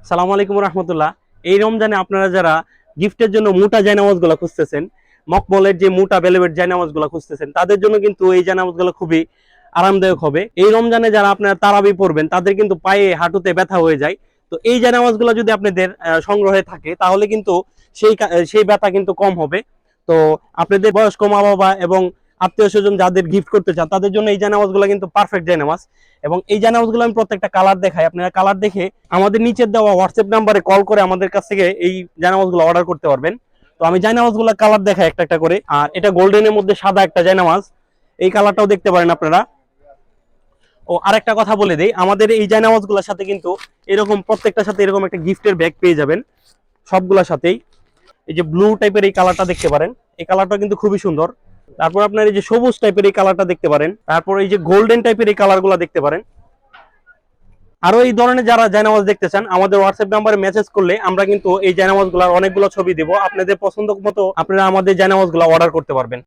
সালামু আলাইকুম রহমতুল্লাহ। এই রমজানে আপনারা যারা গিফটের জন্য মোটা জায়নামাজ গুলা খুঁজতেছেন, মকমলের যে মোটা ভেলভেট জায়নামাজ গুলা খুঁজতেছেন, তাদের জন্য কিন্তু এই জায়নামাজ গুলো খুবই আরামদায়ক হবে। এই রমজানে যারা আপনারা তারাবি পড়বেন তাদের কিন্তু পায়ে হাঁটুতে ব্যথা হয়ে যায়। তো এই জায়নামাজ গুলা যদি আপনাদের সংগ্রহে থাকে তাহলে কিন্তু সেই ব্যথা কিন্তু কম হবে। তো আপনাদের বয়স্ক মা বাবা এবং আত্মীয় স্বজন যাদের গিফট করতে চান তাদের জন্য এই জায়নামাজ গুলা কিন্তু পারফেক্ট জায়নামাজ। এবং এই জায়নামাজ গুলো আমি প্রত্যেকটা কালার দেখাই, আপনারা কালার দেখে আমাদের নিচের দেওয়া হোয়াটসঅ্যাপ নাম্বারে কল করে আমাদের কাছ থেকে এই জায়নামাজগুলো অর্ডার করতে পারবেন। তো আমি জায়নামাজগুলো কালার দেখাই একটা একটা করে। আর এটা গোল্ডেনের মধ্যে সাদা একটা জায়নামাজ, এই কালারটাও দেখতে পারেন আপনারা। ও আরেকটা কথা বলে দেই, আমাদের এই জায়নামাজগুলোর সাথে কিন্তু এরকম প্রত্যেকটার সাথে এরকম একটা গিফটের ব্যাগ পেয়ে যাবেন সবগুলোর সাথেই। এই যে ব্লু টাইপের এই কালারটা দেখতে পারেন, এই কালারটা কিন্তু খুবই সুন্দর। তারপর আপনার এই যে সবুজ টাইপের এই কালারটা দেখতে পারেন, তারপর এই যে গোল্ডেন টাইপের এই কালারগুলো দেখতে পারেন। আরো এই ধরনের যারা জায়নামাজ দেখতে চান আমাদের হোয়াটসঅ্যাপ নাম্বারে মেসেজ করলে আমরা কিন্তু এই জায়নামাজগুলোর অনেকগুলো ছবি দিব, আপনাদের পছন্দ মতো আপনারা আমাদের জায়নামাজগুলো অর্ডার করতে পারবেন।